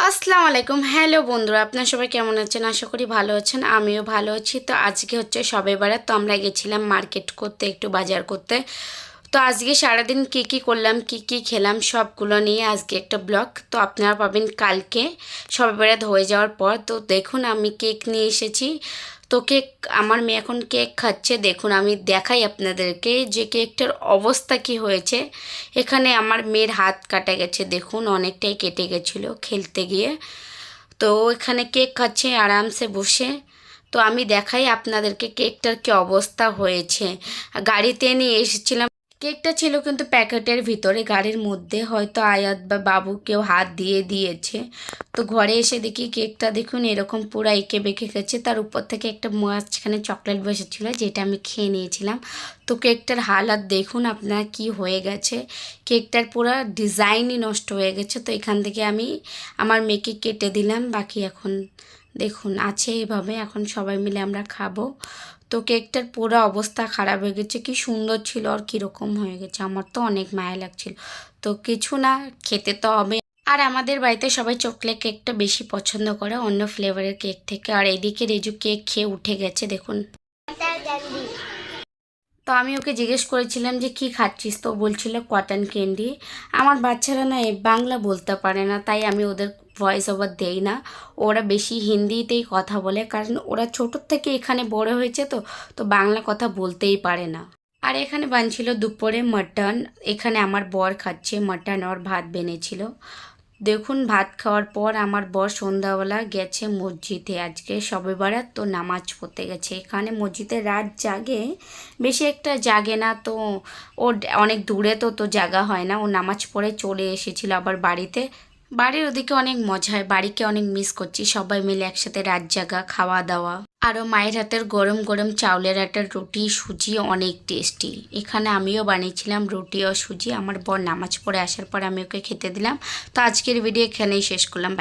আসসালামু আলাইকুম। হ্যালো বন্ধুরা, আপনারা সবাই কেমন আছেন? আশা করি ভালো আছেন। আমিও ভালো আছি। তো আজকে হচ্ছে শবে বরাত। তো আমরা গেছিলাম মার্কেট করতে, একটু বাজার করতে। তো আজকে সারাদিন কি কি করলাম, কি কি খেলাম, সবগুলো নিয়ে আজকে একটা ব্লগ। তো আপনারা পাবেন কালকে শবে বরাত হয়ে যাওয়ার পর। তো দেখুন আমি কেক নিয়ে এসেছি। তো কেক, আমার মেয়ে এখন কেক খাচ্ছে। দেখুন আমি দেখাই আপনাদেরকে যে কেকটার অবস্থা কি হয়েছে। এখানে আমার মেয়ের হাত কাটা গেছে, দেখুন অনেকটাই কেটে গেছিলো খেলতে গিয়ে। তো এখানে কেক খাচ্ছে আরামসে বসে। তো আমি দেখাই আপনাদেরকে কেকটার কি অবস্থা হয়েছে। গাড়িতে নিয়ে এসেছিলাম। কেকটা ছিল কিন্তু প্যাকেটের ভিতরে, গাড়ির মধ্যে হয়তো আয়াত বা বাবু কেউ হাত দিয়ে দিয়েছে। তো ঘরে এসে দেখি কেকটা দেখুন এরকম পুরো এঁকে বেঁকে গেছে। তার উপর থেকে একটা মাঝখানে চকলেট বসেছিল, যেটা আমি খেয়ে নিয়েছিলাম। তো কেকটার হালাত দেখুন আপনার কি হয়ে গেছে। কেকটার পুরো ডিজাইনই নষ্ট হয়ে গেছে। তো এখান থেকে আমি আমার মেয়েকে কেটে দিলাম। বাকি এখন দেখুন আছে এইভাবে, এখন সবাই মিলে আমরা খাবো। তো কেকটার পুরো অবস্থা খারাপ হয়ে গেছে। কি সুন্দর ছিল আর কীরকম হয়ে গেছে, আমার তো অনেক মায়া লাগছিল। তো কিছু না, খেতে তো হবে। আর আমাদের বাড়িতে সবাই চকলেট কেকটা বেশি পছন্দ করে অন্য ফ্লেভারের কেক থেকে। আর এইদিকে রেজু কেক খেয়ে উঠে গেছে দেখুন। তো আমি ওকে জিজ্ঞেস করেছিলাম যে কি খাচ্ছিস, তো বলছিল কটন ক্যান্ডি। আমার বাচ্চারা না বাংলা বলতে পারে না, তাই আমি ওদের ভয়েস ওভার দেই না। ওরা বেশি হিন্দিতেই কথা বলে, কারণ ওরা ছোটোর থেকে এখানে বড় হয়েছে। তো তো বাংলা কথা বলতেই পারে না। আর এখানে বানছিল দুপুরে মাটন। এখানে আমার বর খাচ্ছে মাটন, আর ভাত বেনেছিল। দেখুন ভাত খাওয়ার পর আমার বর সন্ধ্যাবেলা গেছে মসজিদে, আজকে শবে বরাত। তো নামাজ পড়তে গেছে। এখানে মসজিদে রাত জাগে, বেশি একটা জাগে না। তো ও অনেক দূরে, তো তো জাগা হয় না। ও নামাজ পড়ে চলে এসেছিল আবার বাড়িতে। বাড়ির ওদিকে অনেক মজা হয়, বাড়িকে অনেক মিস করছি। সবাই মিলে একসাথে রাত জাগা, খাওয়া দাওয়া। আরও মায়ের হাতের গরম গরম চাউলের একটা রুটি সুজি অনেক টেস্টি। এখানে আমিও বানিয়েছিলাম রুটি ও সুজি। আমার বর নামাজ পড়ে আসার পর আমি ওকে খেতে দিলাম। তো আজকের ভিডিও এখানেই শেষ করলাম।